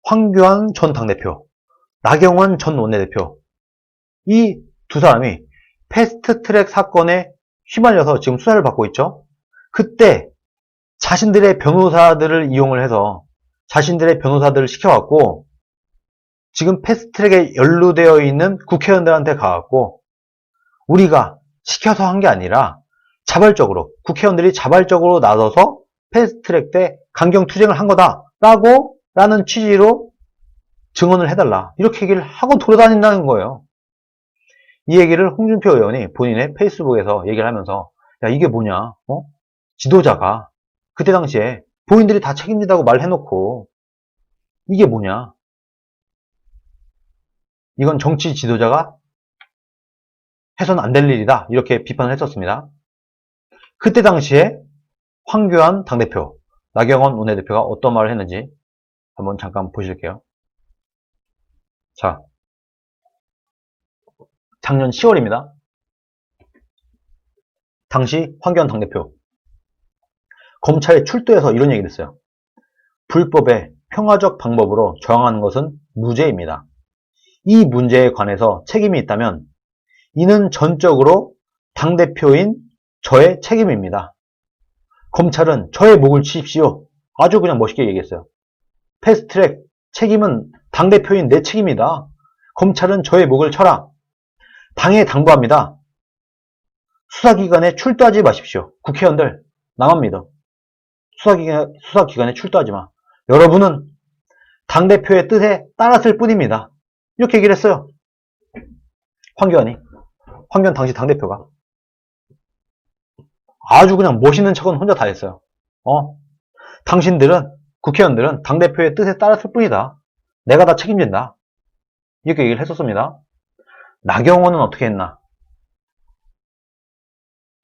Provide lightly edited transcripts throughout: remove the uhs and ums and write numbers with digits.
황교안 전 당대표, 나경원 전 원내대표, 이 두 사람이 패스트트랙 사건에 휘말려서 지금 수사를 받고 있죠. 그때 자신들의 변호사들을 이용을 해서 자신들의 변호사들을 시켜갖고 지금 패스트트랙에 연루되어 있는 국회의원들한테 가갖고 우리가 시켜서 한 게 아니라 자발적으로 국회의원들이 자발적으로 나서서 패스트트랙 때 강경투쟁을 한 거다라는 취지로 증언을 해달라 이렇게 얘기를 하고 돌아다닌다는 거예요. 이 얘기를 홍준표 의원이 본인의 페이스북에서 얘기를 하면서 야 이게 뭐냐 지도자가 그때 당시에 본인들이 다 책임진다고 말해놓고 이게 뭐냐 이건 정치 지도자가 해서는 안 될 일이다 이렇게 비판을 했었습니다. 그때 당시에 황교안 당대표, 나경원 원내대표가 어떤 말을 했는지 한번 잠깐 보실게요. 자, 작년 10월입니다. 당시 황교안 당대표 검찰에 출두해서 이런 얘기를 했어요. 불법의 평화적 방법으로 저항하는 것은 무죄입니다. 이 문제에 관해서 책임이 있다면 이는 전적으로 당대표인 저의 책임입니다. 검찰은 저의 목을 치십시오. 아주 그냥 멋있게 얘기했어요. 패스트트랙 책임은 당대표인 내 책임이다. 검찰은 저의 목을 쳐라. 당에 당부합니다. 수사기관에 출두하지 마십시오. 국회의원들 나만 믿어. 수사기관에 출두하지 마. 여러분은 당대표의 뜻에 따랐을 뿐입니다. 이렇게 얘기를 했어요. 황교안 당시 당대표가 아주 그냥 멋있는 척은 혼자 다 했어요. 당신들은 국회의원들은 당대표의 뜻에 따랐을 뿐이다. 내가 다 책임진다. 이렇게 얘기를 했었습니다. 나경원은 어떻게 했나?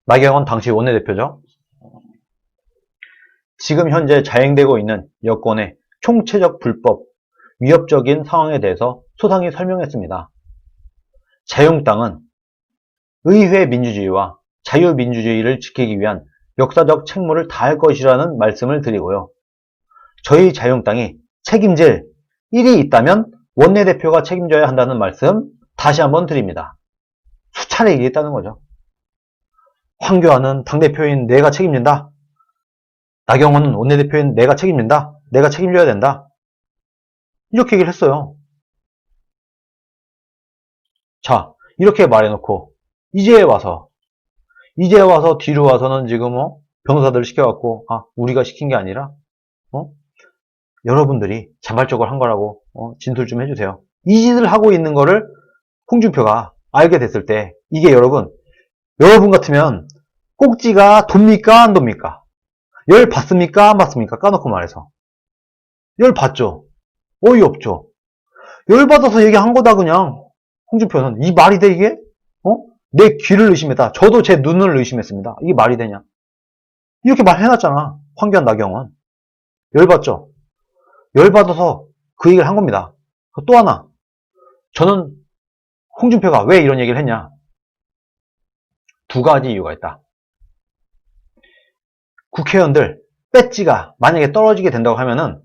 나경원 당시 원내대표죠. 지금 현재 자행되고 있는 여권의 총체적 불법, 위협적인 상황에 대해서 소상히 설명했습니다. 자유한국당은 의회 민주주의와 자유민주주의를 지키기 위한 역사적 책무를 다할 것이라는 말씀을 드리고요. 저희 자유한국당이 책임질 일이 있다면 원내대표가 책임져야 한다는 말씀 다시 한번 드립니다. 수차례 얘기했다는 거죠. 황교안은 당대표인 내가 책임진다. 나경원은 원내대표인 내가 책임진다. 내가 책임져야 된다. 이렇게 얘기를 했어요. 자, 이렇게 말해놓고 이제 와서 뒤로 와서는 지금 변호사들을 시켜갖고 우리가 시킨 게 아니라 여러분들이 자발적으로 한 거라고 진술 좀 해주세요. 이 짓을 하고 있는 거를 홍준표가 알게 됐을 때 이게 여러분 같으면 꼭지가 돕니까 안 돕니까? 열 받습니까 안 받습니까? 까놓고 말해서 열 받죠. 어이없죠. 열 받아서 얘기한 거다 그냥. 홍준표는 이 말이 돼 이게? 내 귀를 의심했다. 저도 제 눈을 의심했습니다. 이게 말이 되냐? 이렇게 말해놨잖아. 황교안 나경원 열 받죠. 열 받아서 그 얘기를 한 겁니다. 또 하나 저는 홍준표가 왜 이런 얘기를 했냐? 두 가지 이유가 있다. 국회의원들 배지가 만약에 떨어지게 된다고 하면은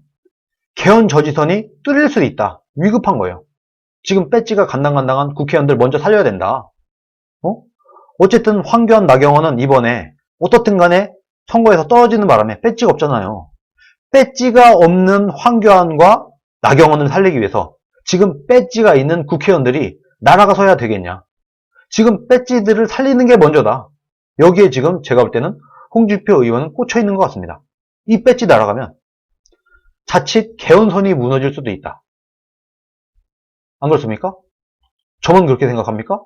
개헌 저지선이 뚫릴 수도 있다. 위급한 거예요. 지금 배지가 간당간당한 국회의원들 먼저 살려야 된다. 어쨌든 황교안 나경원은 이번에 어떻든 간에 선거에서 떨어지는 바람에 배지가 없잖아요. 배지가 없는 황교안과 나경원을 살리기 위해서 지금 배지가 있는 국회의원들이 나라가 서야 되겠냐. 지금 배지들을 살리는 게 먼저다. 여기에 지금 제가 볼 때는 홍준표 의원은 꽂혀 있는 것 같습니다. 이 배지 날아가면 자칫 개헌선이 무너질 수도 있다. 안 그렇습니까? 저만 그렇게 생각합니까?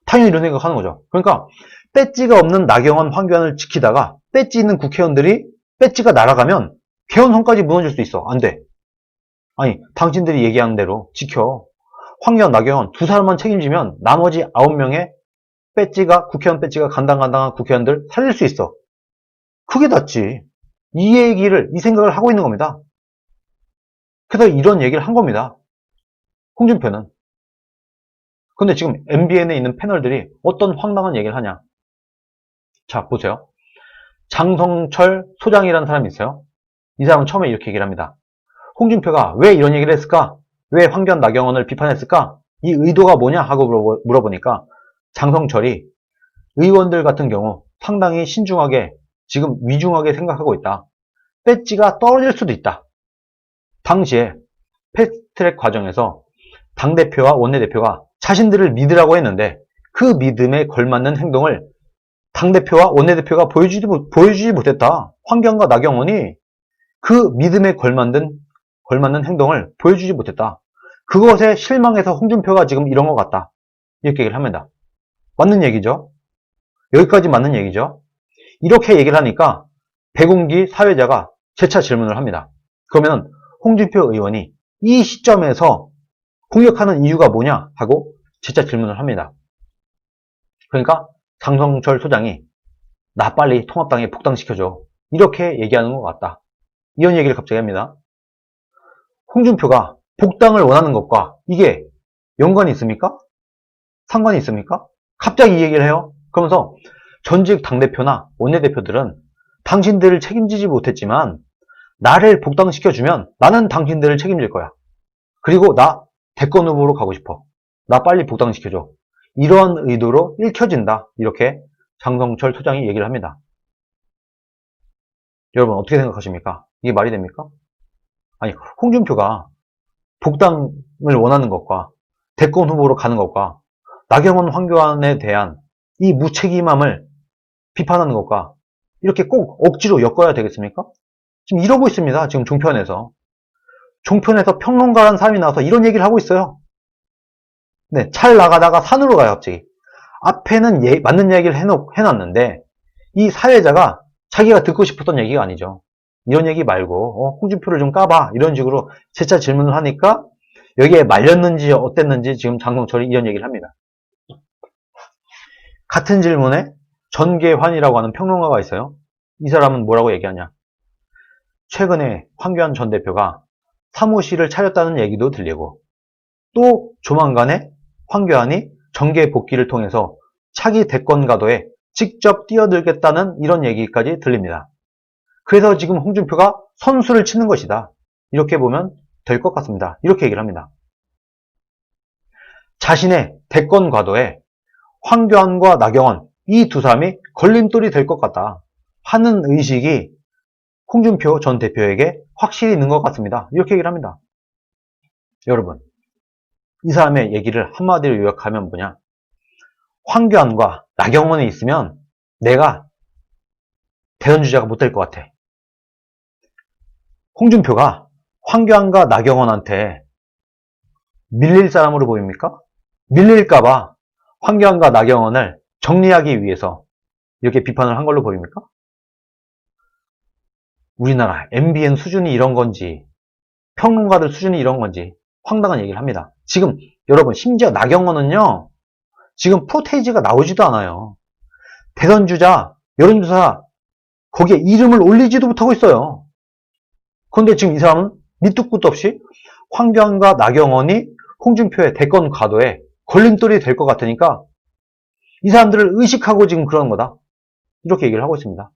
당연히 이런 생각하는 거죠. 그러니까 배지가 없는 나경원, 황교안을 지키다가 배지 있는 국회의원들이 배지가 날아가면 개헌선까지 무너질 수 있어. 안 돼. 아니 당신들이 얘기하는 대로 지켜. 황교안, 나경원 두 사람만 책임지면 나머지 9명의 국회의원 배지가 간당간당한 국회의원들 살릴 수 있어. 그게 낫지. 이 생각을 하고 있는 겁니다. 그래서 이런 얘기를 한 겁니다. 홍준표는. 근데 지금 MBN에 있는 패널들이 어떤 황당한 얘기를 하냐. 자, 보세요. 장성철 소장이라는 사람이 있어요. 이 사람은 처음에 이렇게 얘기를 합니다. 홍준표가 왜 이런 얘기를 했을까? 왜 황교안, 나경원을 비판했을까? 이 의도가 뭐냐 하고 물어보니까 장성철이 의원들 같은 경우 상당히 신중하게 지금 위중하게 생각하고 있다. 배지가 떨어질 수도 있다. 당시에 패스트트랙 과정에서 당대표와 원내대표가 자신들을 믿으라고 했는데 그 믿음에 걸맞는 행동을 당대표와 원내대표가 보여주지 못했다. 황교안과 나경원이 그 믿음에 걸맞는 행동을 보여주지 못했다. 그것에 실망해서 홍준표가 지금 이런 것 같다. 이렇게 얘기를 합니다. 맞는 얘기죠? 여기까지 맞는 얘기죠? 이렇게 얘기를 하니까 백운기 사회자가 재차 질문을 합니다. 그러면 홍준표 의원이 이 시점에서 공격하는 이유가 뭐냐 하고 재차 질문을 합니다. 그러니까 장성철 소장이 나 빨리 통합당에 복당시켜줘. 이렇게 얘기하는 것 같다. 이런 얘기를 갑자기 합니다. 홍준표가 복당을 원하는 것과 이게 연관이 있습니까? 상관이 있습니까? 갑자기 이 얘기를 해요. 그러면서 전직 당대표나 원내대표들은 당신들을 책임지지 못했지만 나를 복당시켜주면 나는 당신들을 책임질 거야. 그리고 나 대권 후보로 가고 싶어. 나 빨리 복당시켜줘. 이러한 의도로 읽혀진다. 이렇게 장성철 소장이 얘기를 합니다. 여러분 어떻게 생각하십니까? 이게 말이 됩니까? 아니, 홍준표가 복당을 원하는 것과 대권 후보로 가는 것과 나경원, 황교안에 대한 이 무책임함을 비판하는 것과 이렇게 꼭 억지로 엮어야 되겠습니까? 지금 이러고 있습니다. 지금 종편에서 평론가라는 사람이 나와서 이런 얘기를 하고 있어요. 네, 차를 나가다가 산으로 가요, 갑자기. 앞에는 맞는 얘기를 해놨는데 이 사회자가 자기가 듣고 싶었던 얘기가 아니죠. 이런 얘기 말고 홍준표를 좀 까봐 이런 식으로 재차 질문을 하니까 여기에 말렸는지 어땠는지 지금 장성철이 이런 얘기를 합니다. 같은 질문에 전계환이라고 하는 평론가가 있어요. 이 사람은 뭐라고 얘기하냐. 최근에 황교안 전 대표가 사무실을 차렸다는 얘기도 들리고 또 조만간에 황교안이 정계 복귀를 통해서 차기 대권 가도에 직접 뛰어들겠다는 이런 얘기까지 들립니다. 그래서 지금 홍준표가 선수를 치는 것이다. 이렇게 보면 될 것 같습니다. 이렇게 얘기를 합니다. 자신의 대권 과도에 황교안과 나경원 이 두 사람이 걸림돌이 될 것 같다 하는 의식이 홍준표 전 대표에게 확실히 있는 것 같습니다. 이렇게 얘기를 합니다. 여러분, 이 사람의 얘기를 한마디로 요약하면 뭐냐? 황교안과 나경원이 있으면 내가 대선 주자가 못 될 것 같아. 홍준표가 황교안과 나경원한테 밀릴 사람으로 보입니까? 밀릴까봐 황교안과 나경원을 정리하기 위해서 이렇게 비판을 한 걸로 보입니까? 우리나라 MBN 수준이 이런 건지 평론가들 수준이 이런 건지 황당한 얘기를 합니다. 지금 여러분 심지어 나경원은요. 지금 프로테이지가 나오지도 않아요. 대선 주자, 여론조사 거기에 이름을 올리지도 못하고 있어요. 그런데 지금 이 사람은 밑도 끝도 없이 황교안과 나경원이 홍준표의 대권 과도에 걸림돌이 될 것 같으니까 이 사람들을 의식하고 지금 그러는 거다. 이렇게 얘기를 하고 있습니다.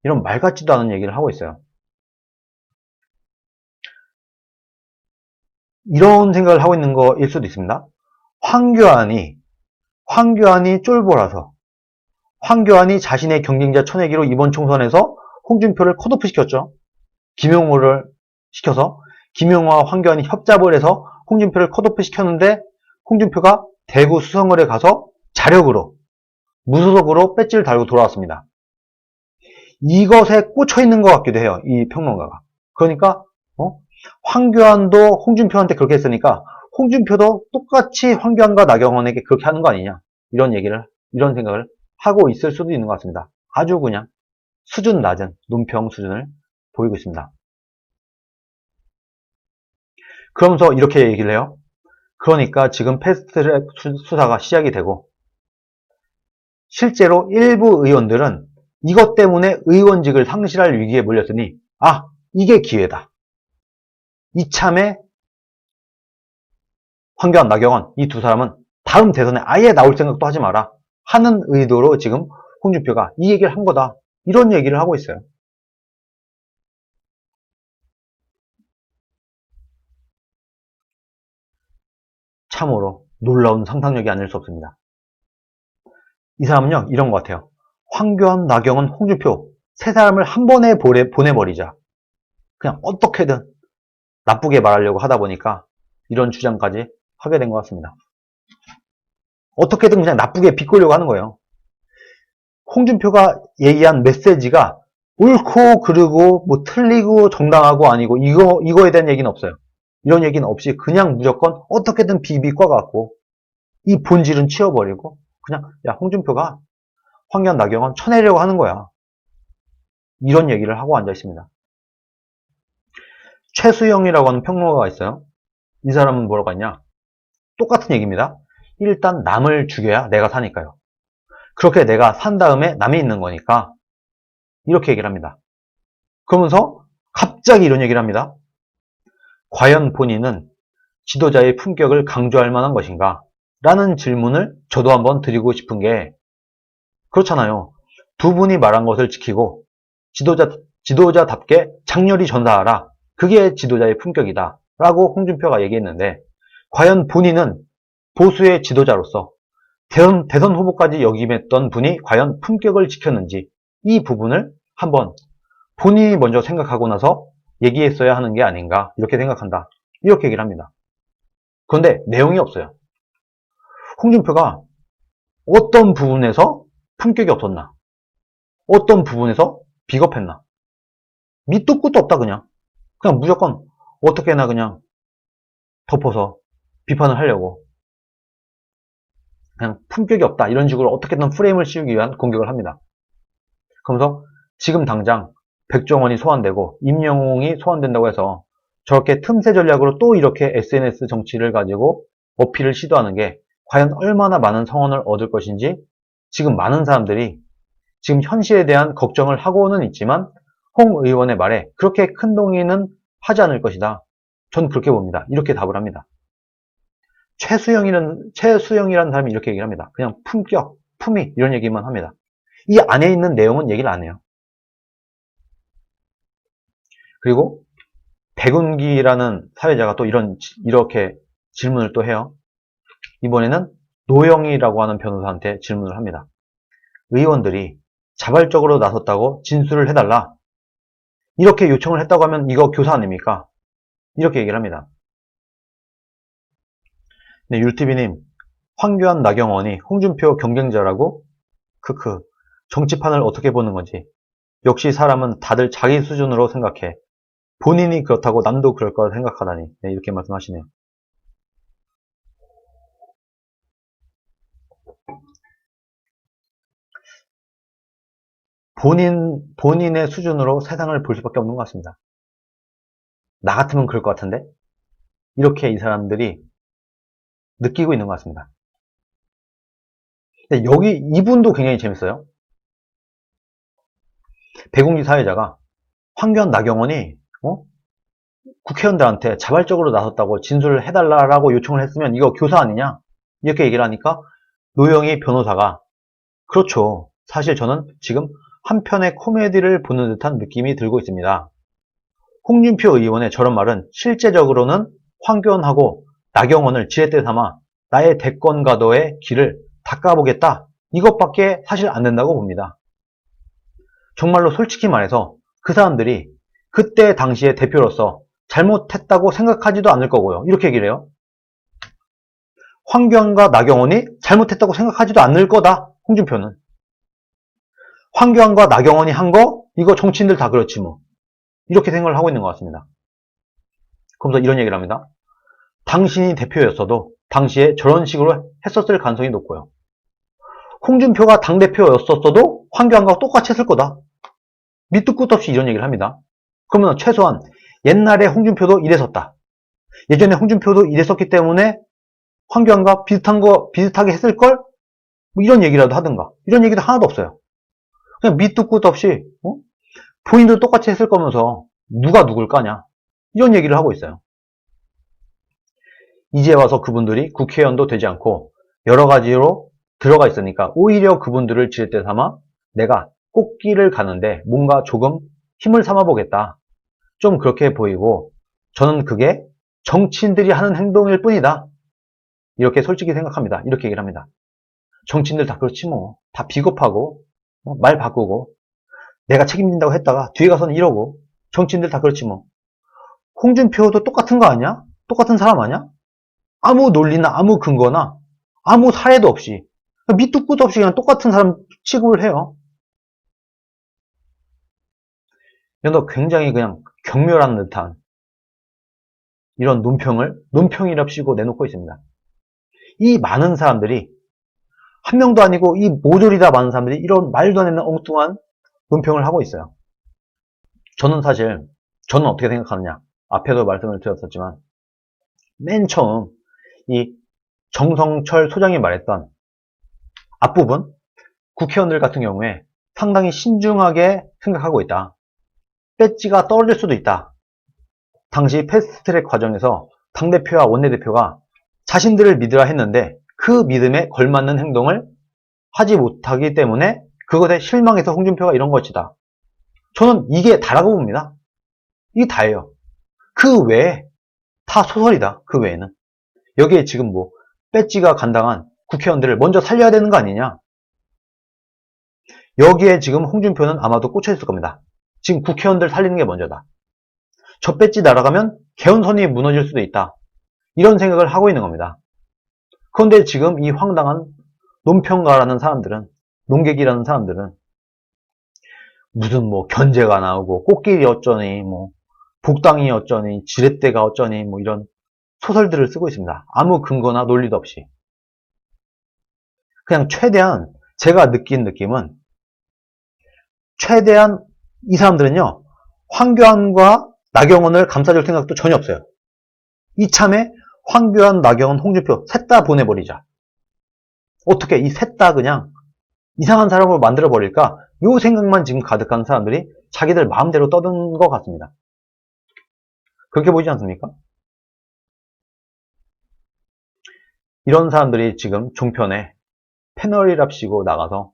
이런 말 같지도 않은 얘기를 하고 있어요. 이런 생각을 하고 있는 거일 수도 있습니다. 황교안이 쫄보라서 황교안이 자신의 경쟁자 쳐내기로 이번 총선에서 홍준표를 컷오프 시켰죠. 김용호를 시켜서 김용호와 황교안이 협잡을 해서 홍준표를 컷오프 시켰는데 홍준표가 대구 수성을에 가서 자력으로 무소속으로 배지를 달고 돌아왔습니다. 이것에 꽂혀 있는 것 같기도 해요. 이 평론가가. 그러니까 황교안도 홍준표한테 그렇게 했으니까 홍준표도 똑같이 황교안과 나경원에게 그렇게 하는 거 아니냐. 이런 생각을 하고 있을 수도 있는 것 같습니다. 아주 그냥 수준 낮은 논평 수준을 보이고 있습니다. 그러면서 이렇게 얘기를 해요. 그러니까 지금 패스트트랙 수사가 시작이 되고 실제로 일부 의원들은 이것 때문에 의원직을 상실할 위기에 몰렸으니 이게 기회다. 이참에 황교안, 나경원 이 두 사람은 다음 대선에 아예 나올 생각도 하지 마라 하는 의도로 지금 홍준표가 이 얘기를 한 거다. 이런 얘기를 하고 있어요. 참으로 놀라운 상상력이 아닐 수 없습니다. 이 사람은요, 이런 것 같아요. 황교안, 나경원, 홍준표 세 사람을 한 번에 보내버리자. 그냥 어떻게든 나쁘게 말하려고 하다 보니까 이런 주장까지 하게 된 것 같습니다. 어떻게든 그냥 나쁘게 비꼬려고 하는 거예요. 홍준표가 얘기한 메시지가 옳고 그르고 뭐 틀리고 정당하고 아니고 이거에 대한 얘기는 없어요. 이런 얘기는 없이 그냥 무조건 어떻게든 비비과 같고 이 본질은 치워버리고 그냥 야 홍준표가 황교안 나경원 쳐내려고 하는 거야. 이런 얘기를 하고 앉아 있습니다. 최수영이라고 하는 평론가가 있어요. 이 사람은 뭐라고 했냐? 똑같은 얘기입니다. 일단 남을 죽여야 내가 사니까요. 그렇게 내가 산 다음에 남이 있는 거니까 이렇게 얘기를 합니다. 그러면서 갑자기 이런 얘기를 합니다. 과연 본인은 지도자의 품격을 강조할 만한 것인가? 라는 질문을 저도 한번 드리고 싶은 게 그렇잖아요. 두 분이 말한 것을 지키고 지도자답게 장렬히 전사하라. 그게 지도자의 품격이다. 라고 홍준표가 얘기했는데 과연 본인은 보수의 지도자로서 대선 후보까지 역임했던 분이 과연 품격을 지켰는지 이 부분을 한번 본인이 먼저 생각하고 나서 얘기했어야 하는 게 아닌가 이렇게 생각한다. 이렇게 얘기를 합니다. 그런데 내용이 없어요. 홍준표가 어떤 부분에서 품격이 없었나? 어떤 부분에서 비겁했나? 밑도 끝도 없다 그냥. 그냥 무조건 어떻게나 그냥 덮어서 비판을 하려고 그냥 품격이 없다 이런 식으로 어떻게든 프레임을 씌우기 위한 공격을 합니다. 그러면서 지금 당장 백종원이 소환되고 임영웅이 소환된다고 해서 저렇게 틈새 전략으로 또 이렇게 SNS 정치를 가지고 어필을 시도하는 게 과연 얼마나 많은 성원을 얻을 것인지 지금 많은 사람들이 지금 현실에 대한 걱정을 하고는 있지만 홍 의원의 말에 그렇게 큰 동의는 하지 않을 것이다. 전 그렇게 봅니다. 이렇게 답을 합니다. 최수영이라는 사람이 이렇게 얘기를 합니다. 그냥 품격, 품위 이런 얘기만 합니다. 이 안에 있는 내용은 얘기를 안 해요. 그리고 백운기라는 사회자가 또 이렇게 질문을 또 해요. 이번에는 노영이라고 하는 변호사한테 질문을 합니다. 의원들이 자발적으로 나섰다고 진술을 해달라. 이렇게 요청을 했다고 하면 이거 교사 아닙니까? 이렇게 얘기를 합니다. 네, 율티비님, 황교안, 나경원이 홍준표 경쟁자라고? 크크, 정치판을 어떻게 보는 건지. 역시 사람은 다들 자기 수준으로 생각해. 본인이 그렇다고 남도 그럴 거라 생각하다니. 네, 이렇게 말씀하시네요. 본인의 수준으로 세상을 볼 수밖에 없는 것 같습니다. 나 같으면 그럴 것 같은데? 이렇게 이 사람들이 느끼고 있는 것 같습니다. 근데 여기 이분도 굉장히 재밌어요. 백운기 사회자가 황교안, 나경원이 국회의원들한테 자발적으로 나섰다고 진술을 해달라고 요청을 했으면 이거 교사 아니냐? 이렇게 얘기를 하니까 노영희 변호사가 그렇죠. 사실 저는 지금 한편의 코미디를 보는 듯한 느낌이 들고 있습니다. 홍준표 의원의 저런 말은 실제적으로는 황교안하고 나경원을 지렛대 삼아 나의 대권 가도의 길을 닦아보겠다. 이것밖에 사실 안 된다고 봅니다. 정말로 솔직히 말해서 그 사람들이 그때 당시의 대표로서 잘못했다고 생각하지도 않을 거고요. 이렇게 얘기를 해요. 황교안과 나경원이 잘못했다고 생각하지도 않을 거다. 홍준표는. 황교안과 나경원이 한 거 이거 정치인들 다 그렇지 뭐. 이렇게 생각을 하고 있는 것 같습니다. 그러면서 이런 얘기를 합니다. 당신이 대표였어도 당시에 저런 식으로 했었을 가능성이 높고요. 홍준표가 당대표였었어도 황교안과 똑같이 했을 거다. 밑도 끝도 없이 이런 얘기를 합니다. 그러면 최소한 옛날에 홍준표도 이랬었다. 예전에 홍준표도 이랬었기 때문에 황교안과 비슷하게 했을걸? 뭐 이런 얘기라도 하든가. 이런 얘기도 하나도 없어요. 그냥 밑도 끝도 없이 본인도 똑같이 했을 거면서 누가 누굴 까냐. 이런 얘기를 하고 있어요. 이제 와서 그분들이 국회의원도 되지 않고 여러 가지로 들어가 있으니까 오히려 그분들을 지렛대 삼아 내가 꽃길을 가는데 뭔가 조금 힘을 삼아 보겠다. 좀 그렇게 보이고 저는 그게 정치인들이 하는 행동일 뿐이다. 이렇게 솔직히 생각합니다. 이렇게 얘기를 합니다. 정치인들 다 그렇지 뭐. 다 비겁하고 말 바꾸고 내가 책임진다고 했다가 뒤에 가서는 이러고 정치인들 다 그렇지 뭐. 홍준표도 똑같은 거 아니야? 똑같은 사람 아니야? 아무 논리나 아무 근거나 아무 사례도 없이 밑도 끝도 없이 그냥 똑같은 사람 취급을 해요. 이런 굉장히 그냥 경멸한 듯한 이런 논평이랍시고 내놓고 있습니다. 이 많은 사람들이 한 명도 아니고 이 모조리 다 많은 사람들이 이런 말도 안 되는 엉뚱한 논평을 하고 있어요. 저는 어떻게 생각하느냐. 앞에도 말씀을 드렸었지만 맨 처음 이 정성철 소장이 말했던 앞부분 국회의원들 같은 경우에 상당히 신중하게 생각하고 있다. 배지가 떨어질 수도 있다. 당시 패스트트랙 과정에서 당대표와 원내대표가 자신들을 믿으라 했는데 그 믿음에 걸맞는 행동을 하지 못하기 때문에 그것에 실망해서 홍준표가 이런 것이다. 저는 이게 다라고 봅니다. 이게 다예요. 그 외에 다 소설이다. 그 외에는. 여기에 지금 뭐 배지가 간당한 국회의원들을 먼저 살려야 되는 거 아니냐. 여기에 지금 홍준표는 아마도 꽂혀있을 겁니다. 지금 국회의원들 살리는 게 먼저다. 저 배지 날아가면 개헌선이 무너질 수도 있다. 이런 생각을 하고 있는 겁니다. 그런데 지금 이 황당한 논평가라는 사람들은, 논객이라는 사람들은 무슨 뭐 견제가 나오고 꽃길이 어쩌니 뭐 복당이 어쩌니 지렛대가 어쩌니 뭐 이런 소설들을 쓰고 있습니다. 아무 근거나 논리도 없이. 그냥 최대한 제가 느낀 느낌은 최대한 이 사람들은요 황교안과 나경원을 감싸줄 생각도 전혀 없어요. 이참에 황교안, 나경원, 홍준표 셋 다 보내버리자. 어떻게 이 셋 다 그냥 이상한 사람으로 만들어버릴까? 요 생각만 지금 가득한 사람들이 자기들 마음대로 떠든 것 같습니다. 그렇게 보이지 않습니까? 이런 사람들이 지금 종편에 패널이랍시고 나가서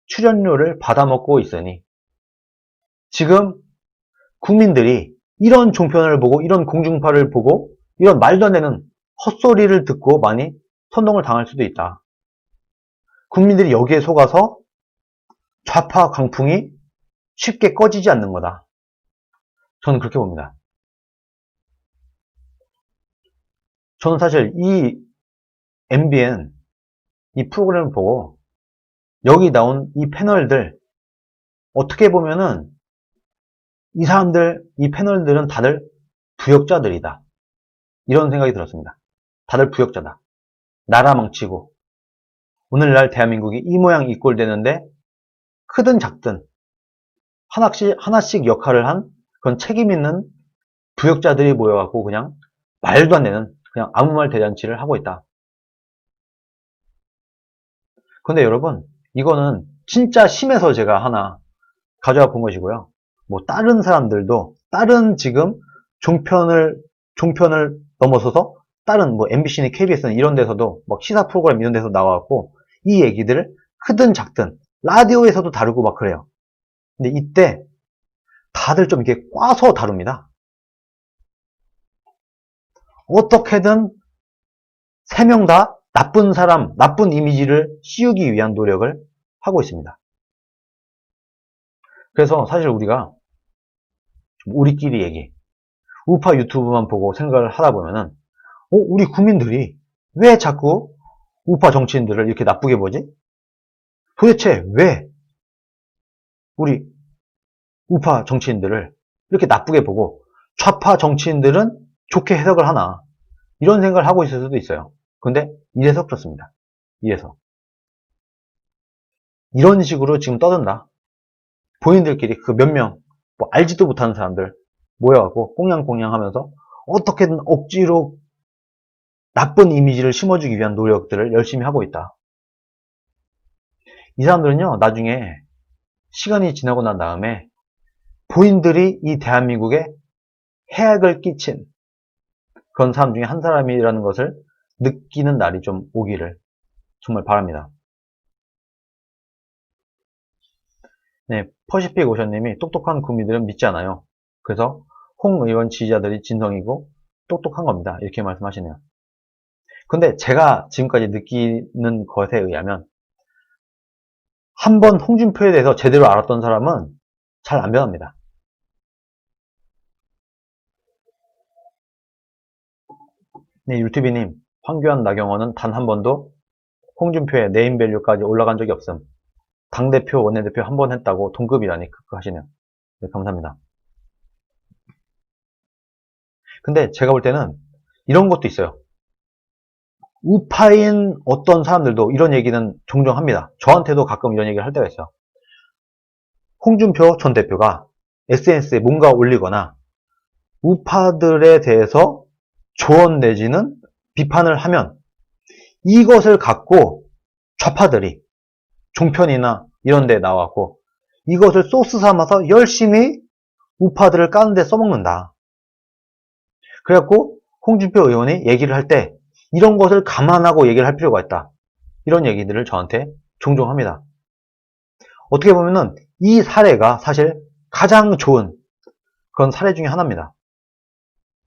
출연료를 받아먹고 있으니 지금 국민들이 이런 종편을 보고 이런 공중파를 보고 이런 말도 안 되는 헛소리를 듣고 많이 선동을 당할 수도 있다. 국민들이 여기에 속아서 좌파 강풍이 쉽게 꺼지지 않는 거다. 저는 그렇게 봅니다. 저는 사실 이 MBN 이 프로그램을 보고 여기 나온 이 패널들 어떻게 보면은 이 사람들, 이 패널들은 다들 부역자들이다. 이런 생각이 들었습니다. 다들 부역자다. 나라 망치고 오늘날 대한민국이 이 모양 이 꼴 되는데 크든 작든 하나씩 역할을 한 그런 책임 있는 부역자들이 모여갖고 그냥 말도 안 되는 그냥 아무 말 대잔치를 하고 있다. 근데 여러분 이거는 진짜 심해서 제가 하나 가져와 본 것이고요. 뭐 다른 사람들도 다른 지금 종편을 넘어서서 다른 뭐 MBC나 KBS는 이런 데서도 막 시사 프로그램 이런 데서 나와갖고 이 얘기들을 크든 작든 라디오에서도 다루고 막 그래요. 근데 이때 다들 좀 이렇게 꽈서 다룹니다. 어떻게든 세 명 다 나쁜 사람, 나쁜 이미지를 씌우기 위한 노력을 하고 있습니다. 그래서 사실 우리가 우리끼리 얘기, 우파 유튜브만 보고 생각을 하다 보면은 우리 국민들이 왜 자꾸 우파 정치인들을 이렇게 나쁘게 보지? 도대체 왜 우리 우파 정치인들을 이렇게 나쁘게 보고 좌파 정치인들은 좋게 해석을 하나 이런 생각을 하고 있을 수도 있어요. 근데 이래서 그렇습니다. 이래서 이런 식으로 지금 떠든다. 본인들끼리 그 몇 명 뭐 알지도 못하는 사람들 모여갖고 꽁냥꽁냥 하면서 어떻게든 억지로 나쁜 이미지를 심어주기 위한 노력들을 열심히 하고 있다. 이 사람들은요 나중에 시간이 지나고 난 다음에 본인들이 이 대한민국에 해악을 끼친 그런 사람 중에 한 사람이라는 것을 느끼는 날이 좀 오기를 정말 바랍니다. 네, 퍼시픽 오션님이 똑똑한 국민들은 믿지 않아요. 그래서 홍 의원 지지자들이 진성이고 똑똑한 겁니다. 이렇게 말씀하시네요. 근데 제가 지금까지 느끼는 것에 의하면 한 번 홍준표에 대해서 제대로 알았던 사람은 잘 안 변합니다. 네, 유튜브님, 황교안, 나경원은 단 한 번도 홍준표의 네임밸류까지 올라간 적이 없음. 당대표, 원내대표 한 번 했다고 동급이라니 크크 하시네요. 네, 감사합니다. 근데 제가 볼 때는 이런 것도 있어요. 우파인 어떤 사람들도 이런 얘기는 종종 합니다. 저한테도 가끔 이런 얘기를 할 때가 있어요. 홍준표 전 대표가 SNS에 뭔가 올리거나 우파들에 대해서 조언 내지는 비판을 하면 이것을 갖고 좌파들이 종편이나 이런 데 나와서 이것을 소스 삼아서 열심히 우파들을 까는 데 써먹는다. 그래갖고 홍준표 의원이 얘기를 할 때 이런 것을 감안하고 얘기를 할 필요가 있다. 이런 얘기들을 저한테 종종 합니다. 어떻게 보면은 이 사례가 사실 가장 좋은 그런 사례 중에 하나입니다.